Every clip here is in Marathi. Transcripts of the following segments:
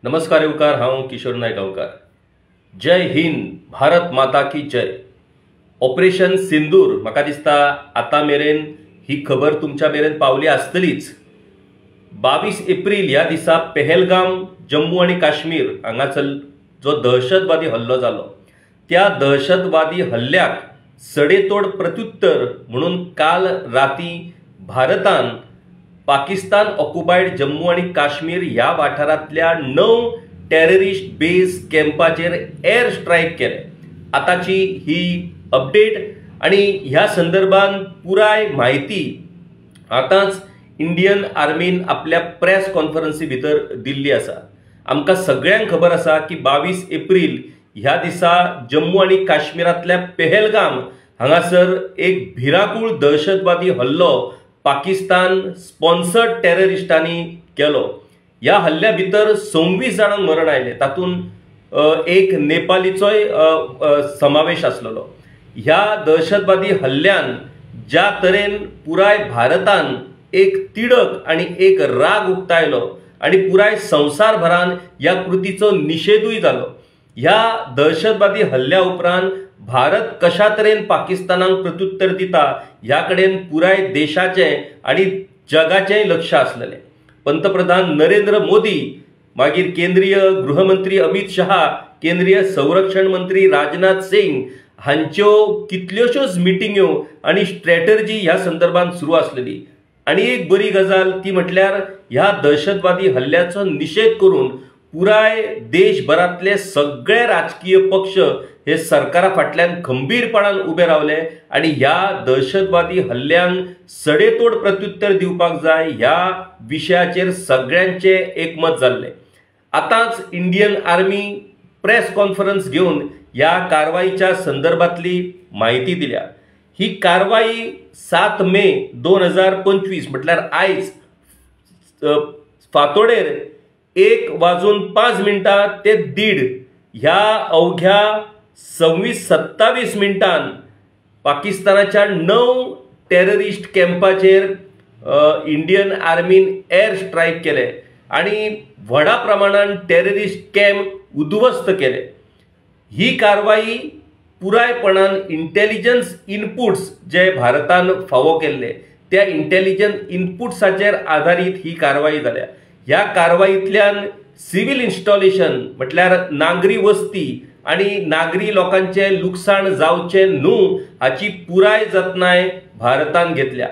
नमस्कार येवकार, हांव किशोर नायक गांवकार। जय हिंद, भारत माता की जय। ऑपरेशन सिंदूर म्हाका दिसता आतां मेरेन ही खबर तुमच्या मेरेन पावली आसतलीच। 22 एप्रिल ह्या दिसा पहलगाम जम्मू आणि काश्मीर हांगासर जो दहशतवादी हल्लो जालो, त्या दहशतवादी हल्ल्याक सडेतोड प्रत्युत्तर म्हणून काल राती भारतान पाकिस्तान ऑक्युपायड जम्मू आणि काश्मीर ह्या वाठारांतल्या 9 टेररिस्ट बेस कॅम्पाचेर एअर स्ट्राईक केले। आताची ही अपडेट आणि ह्या संदर्भात पुराय माहिती आताच इंडियन आर्मीन आपल्या प्रेस कॉन्फरन्सी भितर दिल्ली आसा। आमकां सगळ्यांक खबर आसा की 22 एप्रिल ह्या दिसा जम्मू आणि काश्मीरातल्या पहलगाम हांगासर एक भिराकूळ दहशतवादी हल्लो पाकिस्तान स्पॉन्सर्ड टेररिस्टांनी केलो। ह्या हल्ल्या भितर 26 जाणांक मरण आयले, तातूंत एक नेपालीचोय समावेश आसलेलो। ह्या दहशतवादी हल्ल्यान ज्या तरेन पुराय भारतान एक तिडक आणि एक राग उक्तायलो आणि पुराय संवसारभरान ह्या कृतीचो निषेधूय जालो। ह्या दहशतवादी हल्ल्या उपरांत भारत कशा तरेन पाकिस्तानाक प्रत्युत्तर दिता ह्या कडेन पुराय देशाचे आणि जगाचे लक्ष आसलेले। पंतप्रधान नरेंद्र मोदी, मागीर केंद्रीय गृहमंत्री अमित शहा, केंद्रीय संरक्षण मंत्री राजनाथ सिंग हांच्यो कितल्योश्योच मिटिंग्यो आणि स्ट्रॅटर्जी ह्या संदर्भात सुरू आसलेली। आणि एक बरी गजाल ती म्हटल्यार ह्या दहशतवादी हल्ल्याचो निषेध करून पुराय देशभरातले सगळे राजकीय पक्ष हे सरकारा फाटल्यान खंबीरपणान उबे रावले आणि ह्या दहशतवादी हल्ल्यांक सडेतोड प्रत्युत्तर दिवपाक जाय ह्या विशयाचेर सगळ्यांचे एकमत जाल्ले। आताच इंडियन आर्मी प्रेस कॉन्फरन्स घेऊन ह्या कारवाईच्या संदर्भातली माहिती दिल्या। ही कारवाई 7 मे 2025 म्हटल्यार आयज फातोडेर 1:05 ते 1:30 ह्या अवघ्या 26-27 मिनिटांन पाकिस्तानाच्या 9 टेररिस्ट कॅम्पाचेर इंडियन आर्मीन एअर स्ट्राईक केले आणि व्हडा प्रमाणात टेररिस्ट कॅम्प उद्ध्वस्त केले। ही कारवाई पुरायपणान इंटेलिजन्स इनपुट्स जे भारतान फावो केल्ले त्या इंटेलिजन्स इनपुट्साचेर आधारित ही कारवाई जाल्या। ह्या कारवाईंतल्यान सिव्हिल इन्स्टॉलेशन म्हटल्यार नागरी वस्ती आणि नागरी लोकांचे लुकसाण जावचे न्हू हाची पुराय जतनाय भारतान घेतल्या।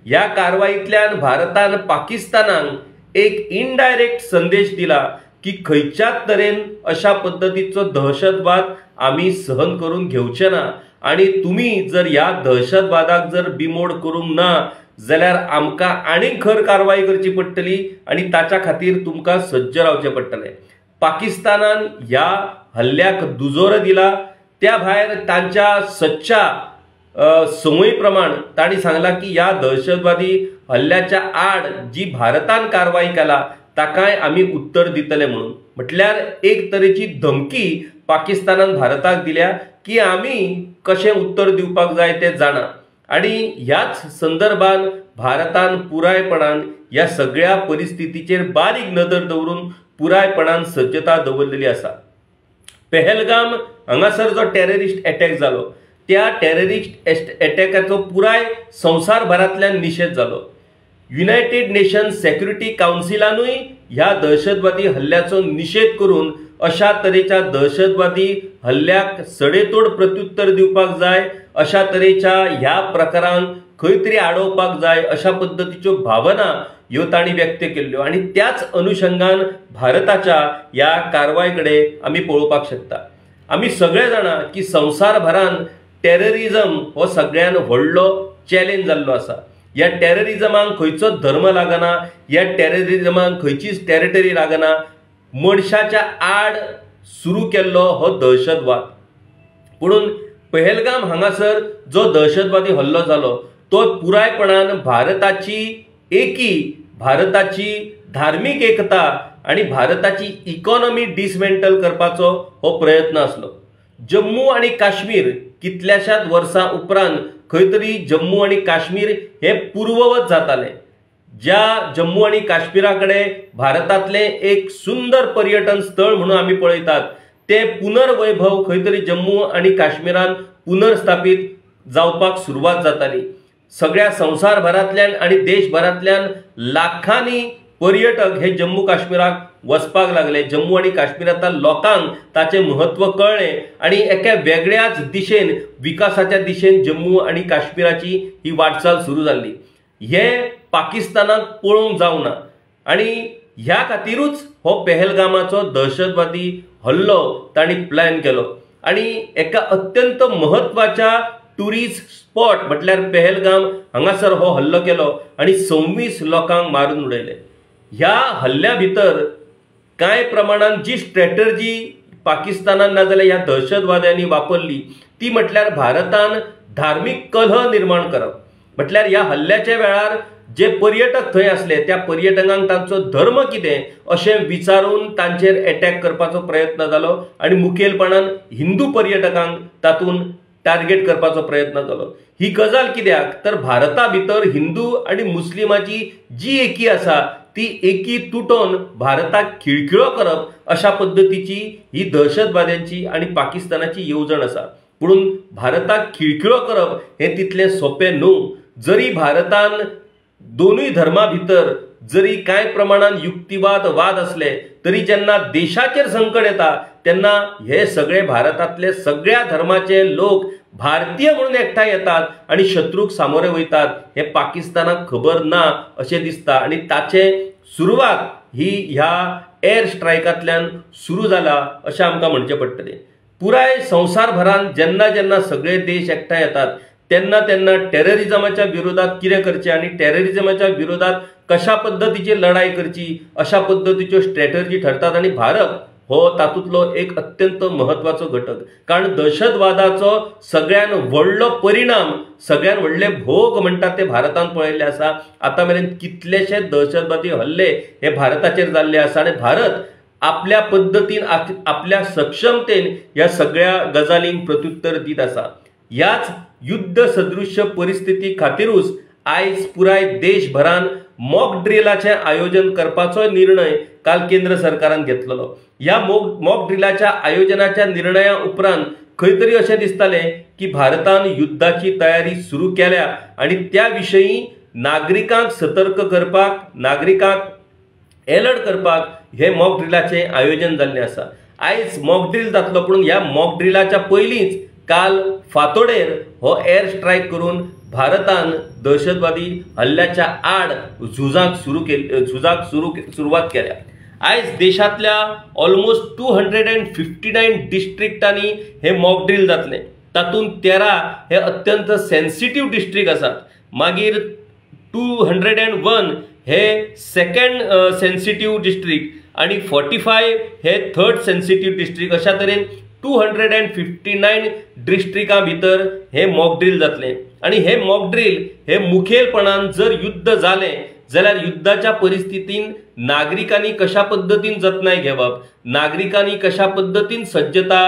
ह्या कारवाईंतल्यान भारतान पाकिस्तानाक एक इनडायरेक्ट संदेश दिला की खंयच्याच तरेन अशा पद्धतीचो दहशतवाद आम्ही सहन करून घेवचे ना आणि तुम्ही जर ह्या दहशतवादाक जर बिमोड करूंक ना जाल्यार आमकां आनीक खर कारवाई करची पडटली आणि ताच्या खातीर तुमकां सज्ज रावचे पडटले। पाकिस्तानान ह्या हल्ल्याक दुजोरो दिला, त्या भायर तांच्या सच्च्या संवय प्रमाण तांणी सांगला की ह्या दहशतवादी हल्ल्याच्या आड जी भारतान कारवाई केला ताकाय आम्ही उत्तर दितले म्हणून। म्हटल्यार एक तरेची धमकी पाकिस्तानान भारताक दिल्या की आम्ही कशें उत्तर दिवपाक जाय ते जाणा आणि ह्याच संदर्भात भारतान पुरायपणान या सगळ्या परिस्थितीचेर बारीक नदर दवरून पुरायपणान सज्जता दवरलेली आसा। पहलगाम हांगासर जो टेररिस्ट अटॅक जालो त्या टेररिस्ट अटॅकाचो पुराय संवसारभरातल्यान निषेध जालो। युनायटेड नेशन्स सेक्युरिटी काउन्सिलानूय ह्या दहशतवादी हल्ल्याचो निषेध करून अशा तरेच्या दहशतवादी हल्ल्याक सडेतोड प्रत्युत्तर दिवपाक जाय, अशा तरेच्या ह्या प्रकारांक खंय तरी आडोवपाक जाय अशा पद्धतीच्यो भावना ह्यो तांणी व्यक्त केल्ल्यो आणि त्याच अनुषंगान भारताच्या ह्या कारवाईकडे आमी पळोवपाक शकता। आमी सगळे जाणा की संवसारभरान टेररिझम हो सगळ्यान व्हडलो चॅलेंज जाल्लो आसा। या टेररिझमाक खंयचो धर्म लागना, या टेररिझमाक खंयचीच टेरिटरी लागना, मनशाच्या आड सुरू केल्लो हो दहशतवाद। पुणून पहलगाम हांगासर जो दहशतवादी हल्लो जालो तो पुरायपणान भारताची एकी, भारताची धार्मिक एकता आणि भारताची इकॉनॉमी डिसमेंटल करपाचो हो प्रयत्न आसलो। जम्मू आणि काश्मीर कितल्याशाच वर्सां उपरांत खंय तरी जम्मू आणि काश्मीर हे पूर्ववत जाताले। ज्या जम्मू आणि काश्मीराकडे भारतातले एक सुंदर पर्यटन स्थळ म्हणून आम्ही पळयतात ते पुनर्वैभव खंय तरी जम्मू आणि काश्मीरान पुनर्स्थापित जावपाक सुरवात जाताली। सगळ्या संसारभरातल्यान आणि देशभरातल्यान लाखांनी पर्यटक हे जम्मू काश्मीराक वचपाक लागले। जम्मू आणि काश्मीरातल्या लोकांक ताचे महत्व कळ्ळे आणि एका वेगळ्याच दिशेन विकासाच्या दिशेन जम्मू आणि काश्मीराची ही वाटचाल सुरू जाल्ली। हे पाकिस्तानाक पळोवंक जावना आणि ह्या खातीरूच हो पहलगामाचो दहशतवादी हल्लो तांणी प्लॅन केलो आणि एका अत्यंत महत्वाच्या टुरिस्ट स्पॉट म्हटल्यार पहलगाम हांगासर हो हल्लो केलो आणि 26 लोकांक मारून उडयले। ह्या हल्ल्या भितर कांय प्रमाणात जी स्ट्रॅटर्जी पाकिस्तानान ना जाल्यार ह्या दहशतवाद्यांनी वापरली ती म्हटल्यार भारतान धार्मिक कलह निर्माण करप। म्हटल्यार ह्या हल्ल्याच्या वेळार जे पर्यटक थंय असले त्या पर्यटकांक तांचो धर्म कितें अशें विचारून तांचेर अटॅक करपाचो प्रयत्न जालो आणि मुखेलपणान हिंदू पर्यटकांक तातूंत टार्गेट करपाचो प्रयत्न जालो। ही गजाल कित्याक तर भारता भितर हिंदू आणि मुस्लिमाची जी एकी आसा ती एकी तुटोवन भारताक खिळखिळो करप अशा पद्धतीची ही दहशतवाद्यांची आणि पाकिस्तानाची येवजण आसा। म्हणून भारताक खिळखिळो करप हे तितले सोपे न्हू। जरी भारतान दोनूय धर्मा भितर जरी कांय प्रमाणात युक्तिवाद वाद असले तरी जेन्ना देशाचेर संकट येता तेन्ना हे सगळे भारतातले सगळ्या धर्माचे लोक भारतीय म्हणून एकठांय येतात आणि शत्रूक सामोरे वयतात हे पाकिस्तानाक खबर ना अशें दिसता आणि ताचे सुरवात ही ह्या एअर स्ट्रायकांतल्यान सुरू जाला अशें आमकां म्हणचें पडटलें। पुराय संवसारभरान जेन्ना जेन्ना सगळे देश एकठांय येतात तेन्ना तेन्ना टेररिझमाच्या विरोधात कितें करचें आणि टेररिझमाच्या विरोधात कशा पद्धतीची लढाई करची अशा पद्धतीच्यो स्ट्रॅटर्जी ठरतात आणि भारत हो तातूंतलो एक अत्यंत महत्वाचो घटक। कारण दहशतवादाचो सगळ्यान व्हडलो परिणाम सगळ्यान व्हडले भोग म्हणटात ते भारतान पळयल्ले आसा। आतां मेरेन कितलेशे दहशतवादी हल्ले हे भारताचेर जाल्ले आसा आणि भारत आपल्या पद्धतीन आपल्या सक्षमतेन ह्या सगळ्या गजालींक प्रत्युत्तर दीत आसा। याच युद्ध सदृश्य परिस्थिती खातीरूच आयज पुराय देशभरान मॉक ड्रिलाचे आयोजन करपाचो निर्णय काल केंद्र सरकारान घेतलेलो। या मॉक ड्रिलाच्या आयोजनाच्या निर्णया उपरांत खंय तरी अशें दिसतालें की भारतान युद्धाची तयारी सुरू केल्या आणि त्या विशयी नागरिकांक सतर्क करपाक नागरिकांक अलर्ट करपाक हे मॉक ड्रिलाचे आयोजन जाल्लें आसा। आयज मॉक ड्रिल जातलो पण ह्या मॉक ड्रिलाच्या पयलींच काल फातोडेर हो एअर स्ट्रायक करून भारतान दहशतवादी हल्ल्याच्या आड झुजाक सुरुवात केल्या। आयज देशातल्या ऑलमोस्ट 259 डिस्ट्रिक्टांनी हे मॉक ड्रिल जातले। तातूंत 13 हे अत्यंत सेन्सिटिव्ह डिस्ट्रिक्ट आसात। मागीर 201 हे सेकंड सेन्सिटिव्ह डिस्ट्रिक्ट आणि 45 हे थर्ड सेन्सिटिव्ह डिस्ट्रिक्ट अशा तरेन 259 डिस्ट्रिक्टां भितर हे मॉक ड्रिल जातले आणि हे मॉक ड्रिल हे मुखेलपणान जर युद्ध जालें जाल्यार युद्धाच्या परिस्थितीन नागरिकांनी कशा पद्धतीन जतनाय घेवप, नागरिकांनी कशा पद्धतीन सज्जता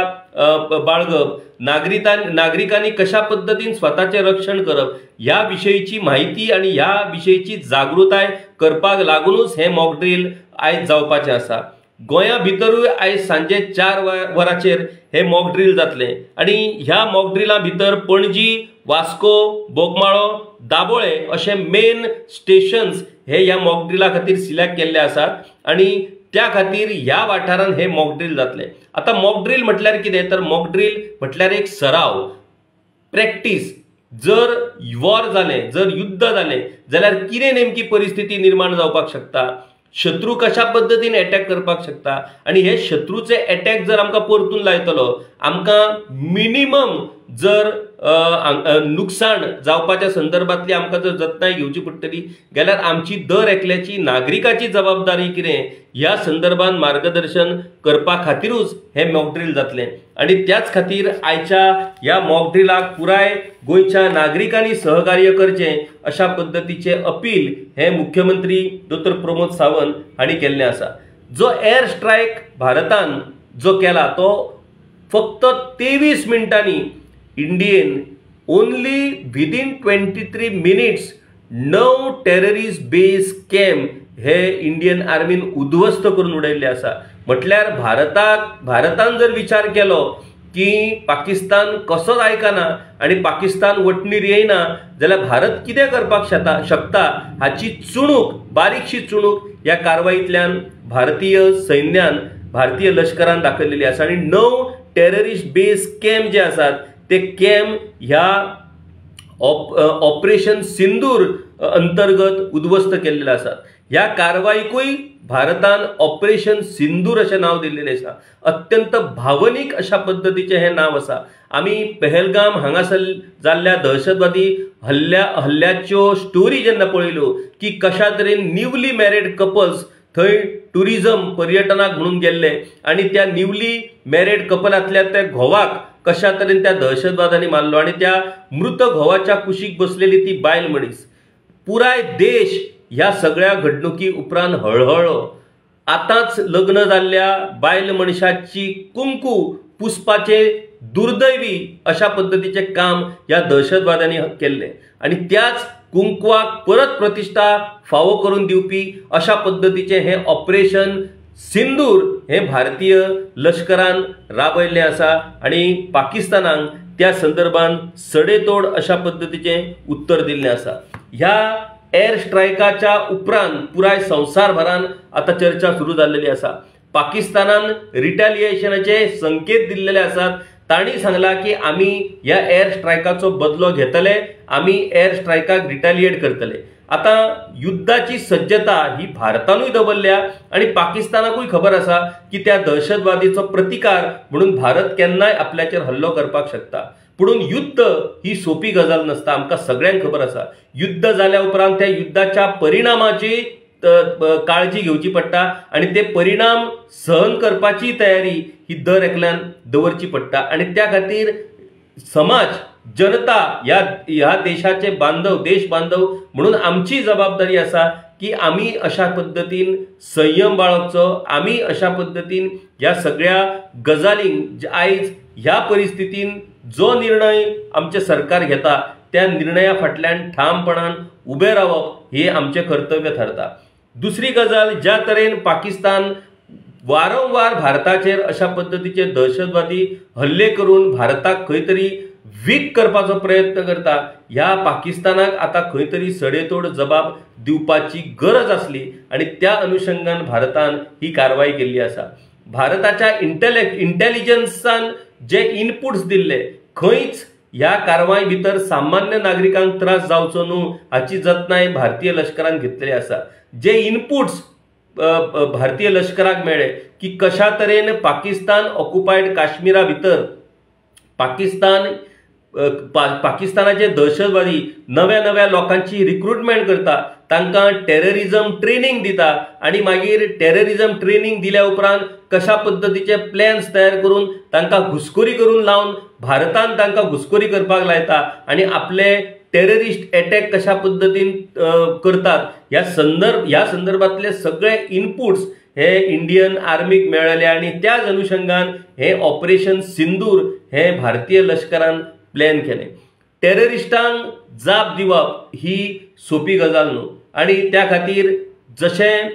बाळगप, नागरिकांनी कशा पद्धतीन स्वताचे रक्षण करप ह्या विशयीची माहिती आणि ह्या विशयीची जागृताय करपाक लागूनच हे मॉक ड्रिल आयज जावपाचें आसा। गोंया भितरूय आयज सांजे 4 वरांचेर हे मॉक ड्रिल जातले आणि ह्या मॉक ड्रिला भितर पणजी, वास्को, बोगमाळो, दाबोळे अशे मेन स्टेशन्स हे ह्या मॉक ड्रिला खातीर सिलेक्ट केल्ले आसात आणि त्या खातीर ह्या वाठारान हे मॉक ड्रिल जातले। आता मॉक ड्रिल म्हटल्यार कितें तर मॉक ड्रिल म्हटल्यार एक सराव, प्रॅक्टीस। जर वॉर जालें, जर युद्ध जालें जाल्यार कितें नेमकी परिस्थिती निर्माण जावपाक शकता, शत्रू कशा पद्धतीन अटॅक करपाक शकता आणि हे शत्रूचे अटॅक जर आमकां परतून लायतलो आमकां मिनिमम जर नुकसाण जावपाच्या संदर्भातली आमकां जर जतनाय घेवची पडटली जाल्यार आमची दर एकल्याची नागरिकाची जबाबदारी कितें ह्या संदर्भात मार्गदर्शन करपा खातीरूच हे मॉक ड्रिल जातले आणि त्याच खातीर आयच्या ह्या मॉक ड्रिलाक पुराय गोंयच्या नागरिकांनी सहकार्य करचें अशा पद्धतीचे अपील हे मुख्यमंत्री डॉ. प्रमोद सावंत हांणी केल्लें आसा। जो एअर स्ट्रायक भारतान जो केला तो फक्त 23 मिनटांनी इंडियेन only within 23 minutes 9 terrorist base camp हे इंडियन आर्मीन उद्ध्वस्त करून उडयल्ले आसा. म्हटल्यार भारतान जर विचार केलो की पाकिस्तान कसोच आयकना आणि पाकिस्तान वटणीर येयना जाल्यार भारत कितें करपाक शकता हाची चुणूक, बारीकशी चुणूक ह्या कारवाईंतल्यान भारतीय सैन्यान, भारतीय लष्करान दाखयलेली आसा. आणि 9 टेररिस्ट बेस कॅम्प जे आसात ते कॅम्प ह्या ऑपरेशन सिंदूर अंतर्गत उद्ध्वस्त केल्ले आसात. ह्या कारवाईकूय भारतान ऑपरेशन सिंदूर अशें नाव दिल्लेलें आसा. अत्यंत भावनीक अशा पद्दतीचें हें नाव आसा. आमी पहलगाम हांगासर जाल्ल्या दहशतवादी हल्ल्याच्यो स्टोरी जेन्ना पळयल्यो की कशा तरेन न्यूली मॅरीड कपल्स थंय टुरिझम पर्यटनाक म्हणून गेल्ले आणि त्या न्यूली मॅरीड कपलांतल्या त्या घोवाक कशा तरेन त्या दहशतवाद्यांनी मारलो आणि त्या मृत घोवाच्या कुशीक बसलेली ती बायल मनीस. पुराय देश ह्या सगळ्या घडणुकी उपरांत हळहळ्ळो. आतांच लग्न जाल्ल्या बायल मनशाची कुंकू पुसपाचे दुर्दैवी अशा पद्दतीचे काम ह्या दहशतवाद्यांनी केल्ले आणि त्याच कुंकवाक परत प्रतिष्ठा फावो करून दिवपी अशा पद्दतीचे हे ऑपरेशन सिंदूर हे भारतीय लष्करान राबयल्लें आसा आणि पाकिस्तानाक त्या संदर्भात सडेतोड अशा पद्दतीचे उत्तर दिल्लें आसा. ह्या एअर स्ट्रायकाच्या उपरांत पुराय संवसारभरान आता चर्चा सुरू जाल्लेली आसा. पाकिस्तानान रिटॅलिएशनाचे संकेत दिल्लेले आसात. तांणी सांगला की आमी ह्या एअर स्ट्रायकाचो बदलो घेतले, आमी एअर स्ट्रायकाक रिटॅलिएट करतले. आता युद्धाची सज्जता ही भारतानूय दवरल्या आणि पाकिस्तानाकूय खबर आसा की त्या दहशतवादीचो प्रतिकार म्हणून भारत केन्नाय आपल्याचेर हल्लो करपाक शकता. पुणून युद्ध ही सोपी गजाल नसता. आमकां सगळ्यांक खबर आसा युद्ध जाल्या उपरांत त्या युद्धाच्या परिणामाची काळजी घेवची पडटा आणि ते परिणाम सहन करपाची तयारी ही दर एकल्यान दवरची पडटा. आणि त्या खातीर समाज, जनता ह्या देशाचे देश बांधव म्हणून आमची जबाबदारी आसा की आमी अशा पद्दतीन संयम बाळगचो. आमी अशा पद्दतीन ह्या सगळ्या गजालींक आयज ह्या परिस्थितीन जो निर्णय आमचे सरकार घेता त्या निर्णया फाटल्यान ठामपणान उबे रावप हे आमचे कर्तव्य ठरता. दुसरी गजाल, ज्या तरेन पाकिस्तान वारंवार भारताचेर अशा पद्दतीचे दहशतवादी हल्ले करून भारताक खंय तरी वीक करपाचो प्रयत्न करता, ह्या पाकिस्तानाक आता खंय तरी सडेतोड जबाब दिवपाची गरज आसली आणि त्या अनुषंगान भारतान ही कारवाई केल्ली आसा. भारताच्या इंटेलिजन्सान जे इनपुट्स दिल्ले, खंयच ह्या कारवाई भितर सामान्य नागरिकांक त्रास जावचो न्हू हाची जतनाय भारतीय लष्करान घेतलेली आसा. जे इनपुट्स भारतीय लष्कराक मेळ्ळे की कशा तरेन पाकिस्तान ऑक्युपायड काश्मीरा भितर पाकिस्तानाचे दहशतवादी नव्या लोकांची रिक्रुटमेंट करता, तांकां टेररिझम ट्रेनिंग दिता आणि मागीर टेररिझम ट्रेनिंग दिल्या उपरांत कशा पद्दतीचे प्लॅन्स तयार करून तांकां घुसखोरी करून लावन भारतान तांकां घुसखोरी करपाक लायता आणि आपले टेररिस्ट अटॅक कशा पद्दतीन करतात ह्या संदर्भातले सगळे इनपुट्स हे इंडियन आर्मीक मेळ्ळे आणि त्याच अनुषंगान हे ऑपरेशन सिंदूर हे भारतीय लष्करान प्लॅन केले. टेररिस्टांक जाप दिवप ही सोपी गजाल न्हू आणि त्या खातीर जशें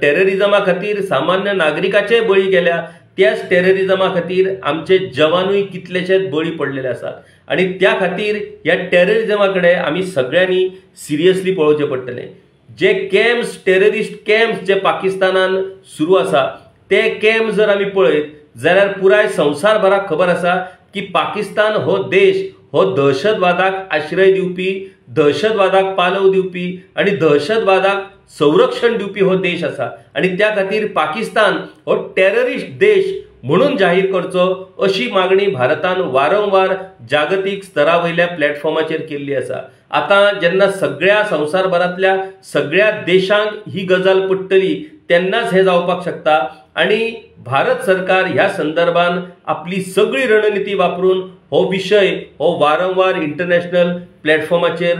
टेररिझमा खातीर सामान्य नागरिकाचे बळी गेल्या त्याच टेररिझमा खातीर आमचे जवानूय कितलेशेच बळी पडलेले आसात आणि त्या खातीर ह्या टेररिझमा कडेन आमी सगळ्यांनी सिरियसली पळोवचें पडटलें. जे कॅम्प्स, टेररिस्ट कॅम्प्स जे पाकिस्तानान सुरू आसा ते कॅम्प जर आमी पळयत जाल्यार पुराय संवसारभराक खबर आसा की पाकिस्तान हो देश हो दहशतवादाक आश्रय दिवपी, दहशतवादाक पालव दिवपी आणि दहशतवादाक संरक्षण दिवपी हो देश आसा आणि त्या खातीर पाकिस्तान हो टेररिस्ट देश म्हणून जाहीर करचो अशी मागणी भारतान वारंवार जागतीक स्तरावयल्या प्लॅटफॉर्माचेर केल्ली आसा. आता जेन्ना सगळ्या संवसारभरातल्या सगळ्या देशांक ही गजाल पडटली तेन्नाच हे जावपाक शकता आणि भारत सरकार ह्या संदर्भात आपली सगळी रणनीती वापरून हो विषय हो वारंवार इंटरनॅशनल प्लॅटफॉर्माचेर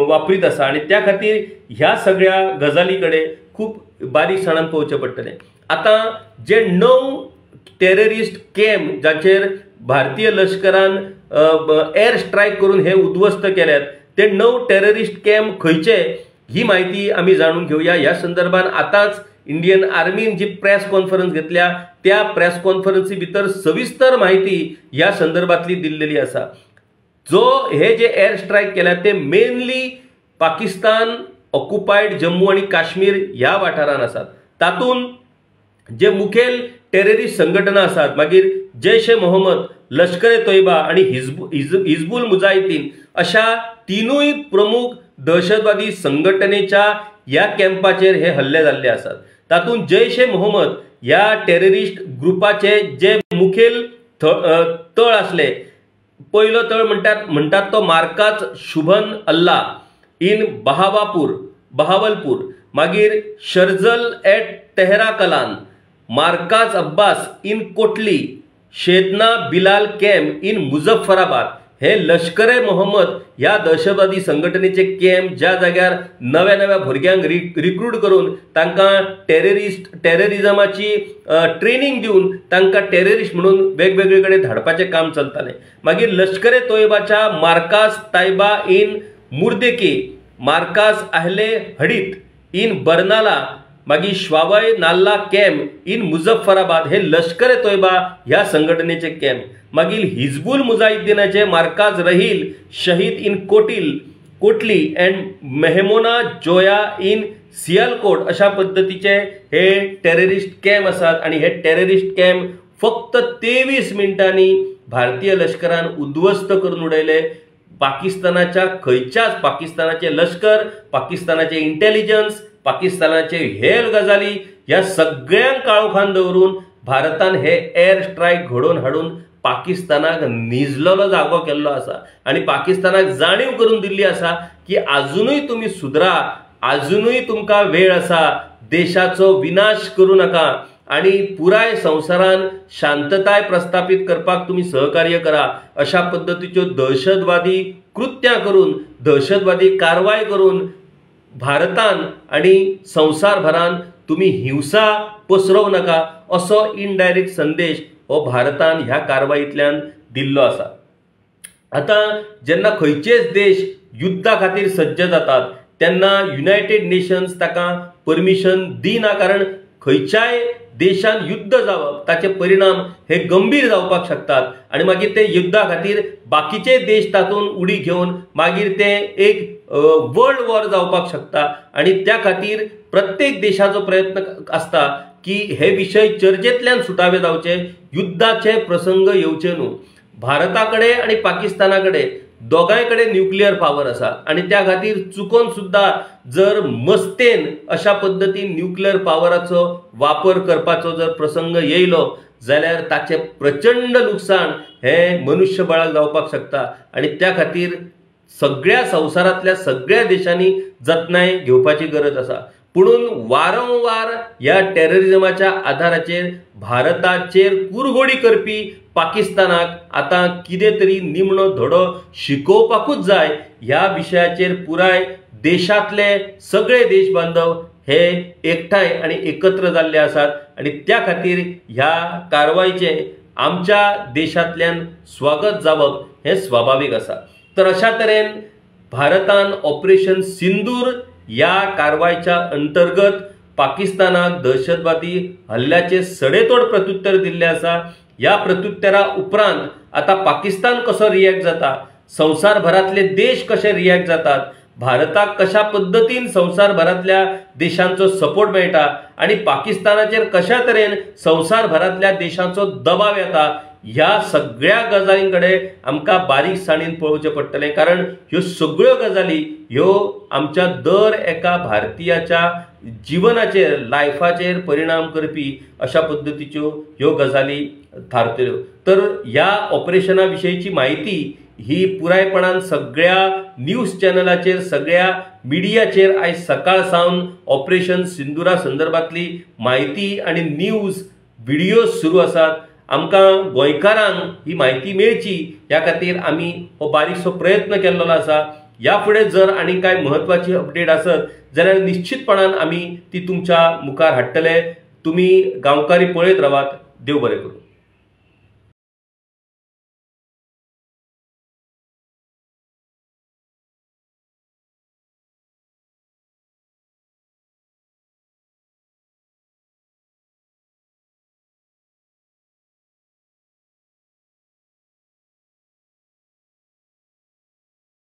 वापरीत आसा आणि त्या खातीर ह्या सगळ्या गजाली कडेन खूब बारीकसाणान पळोवचें पडटलें. आता जे 9 टेररिस्ट कॅम्प जाचेर भारतीय लष्करान एअर स्ट्रायक करून हे उद्ध्वस्त केल्यात ते 9 टेररिस्ट कॅम्प खंयचे ही माहिती आम्ही जाणून घेऊया। या संदर्भात आताच इंडियन आर्मीन जी प्रेस कॉन्फरन्स घेतल्या त्या प्रेस कॉन्फरन्सी भितर सविस्तर माहिती या संदर्भातली दिलेली असा। जो हे जे एअर स्ट्राईक केल्या ते मेनली पाकिस्तान ऑक्युपायड जम्मू आणि काश्मीर ह्या वाठारान आसात। तातून जे मुखेल टेररिस्ट संघटना आसात मागीर जैश ए मोहम्मद, लष्कर ए तोयबा आणि हिजबुल मुजाहिदीन अशा तीनूय प्रमुख दहशतवादी संघटनेच्या या कॅम्पाचेर हे हल्ले जाल्ले आसात। तातून जैश ए मोहम्मद या टेररिस्ट ग्रुपाचे जे मुखेल तळ असले, पहिलो तळ म्हणतात तो मार्काज शुभन अल्लाह इन बहावलपूर, मागीर शर्जल eight Tehra Kalan, मार्काज Abbas in कोटली, शेदना बिलाल कॅम्प इन मुझफ्फराबाद हे लष्कर ए मोहम्मद ह्या दहशतवादी संघटनेचे कॅम्प ज्या जाग्यार नव्या भुरग्यांक रिक्रूट करून तांकां टेररिझमाची ट्रेनिंग दिवन तांकां टेररिस्ट म्हणून वेगवेगळे कडेन धाडपाचें काम चलतालें। मागीर लष्कर ए तोयबाच्या मार्काज तायबा इन मुर्देके, मार्काज अहले हडीत इन बर्नाला, मागीर श्वावय नाल्ला कॅम्प इन मुझफ्फराबाद हे लष्कर ए तोयबा ह्या संघटनेचे कॅम्प। मागीर हिजबुल मुजाहिदीनाचे मार्काज रहील शहीद इन कोटली अँड मेहमोना जोया इन सियालकोट अशा पद्धतीचे हे टेररिस्ट कॅम्प आसात। आणि हे टेररिस्ट कॅम्प फक्त 23 मिनिटांनी भारतीय लष्करान उद्ध्वस्त करून उडयले। पाकिस्तानाचे लष्कर, पाकिस्तानाचे इंटेलिजन्स, पाकिस्तानाचे हेर गजाली या सगळ्यांक काळोखान दवरून भारतान हे एअर स्ट्राईक घडोवन हाडून पाकिस्तानाक निजलेलो जागो केल्लो आसा आणि पाकिस्तानाक जाणीव करून दिल्ली आसा की अजूनही तुम्ही सुधरा, अजूनही तुमकां वेळ आसा, देशाचो विनाश करू नका आणि पुराय संवसारान शांतताय प्रस्थापित करपाक तुम्ही सहकार्य करा। अशा पद्धतीच्यो दहशतवादी कृत्यां करून, दहशतवादी कारवाय करून भारतान आणि संवसारभरान तुम्ही हिंसा पसरवू नका असो इनडायरेक्ट संदेश हो भारतान ह्या कारवाईतल्यान दिल्लो आसा। आता जेन्ना खंयचेच देश युद्धा खातीर सज्ज जातात तेन्ना युनायटेड नेशन्स ताका परमिशन दिना, कारण खंयच्याय देशान युद्ध जावप ताचे परिणाम हे गंभीर जावपाक शकतात आणि मागीर ते युद्धा खातीर बाकीचे देश तातून उडी घेवन मागीर ते एक वर्ल्ड वॉर जावपाक शकता आणि त्या खातीर प्रत्येक देशाचो प्रयत्न असता की हे विषय चर्चेंतल्यान सुटावे जावचे, युद्धाचे प्रसंग येवचे न्हू। भारताकडे आणि पाकिस्तानाकडे दोगांयकडे न्यूक्लियर पॉवर आसा आणि त्या खातीर चुकोन सुद्धा जर मस्तेन अशा पद्धतीन न्यूक्लियर पॉवराचो वापर करपाचो जर प्रसंग येयलो जाल्यार ताचे प्रचंड नुकसान हे मनुष्यबळाक जावपाक शकता आणि त्या खातीर सगळ्या संवसारातल्या सगळ्या देशांनी जतनाय घेवपाची गरज आसा। पुणून वारंवार या टेररिझमाच्या आधाराचेर भारताचेर कुरघोडी करपी पाकिस्तानाक आता कितें तरी निमणो धडो शिकोवपाकूच जाय ह्या विशयाचेर पुराय देशातले सगळे देश बांधव हे एकठांय आणि एकत्र जाल्ले आसात आणि त्या खातीर ह्या कारवाईचे आमच्या देशातल्यान स्वागत जावप हे स्वाभाविक आसा। तर अशा तरेन भारतान ऑपरेशन सिंदूर या कारवाईच्या अंतर्गत पाकिस्तानाक दहशतवादी हल्ल्याचे सडेतोड प्रत्युत्तर दिल्ले आसा। या प्रत्युत्तरा उपरांत आता पाकिस्तान कसो रिॲक्ट जाता, संवसारभरातले देश कसे रिॲक्ट जातात, भारताक कशा पद्धतीन संवसारभरातल्या देशांचो सपोर्ट मेळटा आणि पाकिस्तानाचेर कशा तरेन संवसारभरातल्या देशांचो दबाव येता, ह्या सगळ्या गजालींकडे आमकां बारीकसाणीन पळोवचें पडटलें। कारण ह्यो सगळ्यो गजाली ह्यो आमच्या दर एका भारतीयाच्या जीवनाचेर, लायफाचेर परिणाम करपी अशा पद्धतीच्यो ह्यो गजाली थारतल्यो। तर ह्या ऑपरेशना विशयीची माहिती ही पुरायपणान सगळ्या न्यूज चॅनलाचेर, सगळ्या मिडियाचेर आयज सकाळ सावन ऑपरेशन सिंदुरा संदर्भातली माहिती आणि न्यूज व्हिडिओ सुरू आसात। आमकां गोंयकारांक ही माहिती मेळची ह्या खातीर आमी हो बारीकसो प्रयत्न केल्लो आसा। या फुडें जर आनी काय महत्वाची अपडेट आसत जाल्यार निश्चितपणान आमी ती तुमच्या मुखार हाडटले। तुमी गांवकारी पळयत रावात। देव बरें करूं।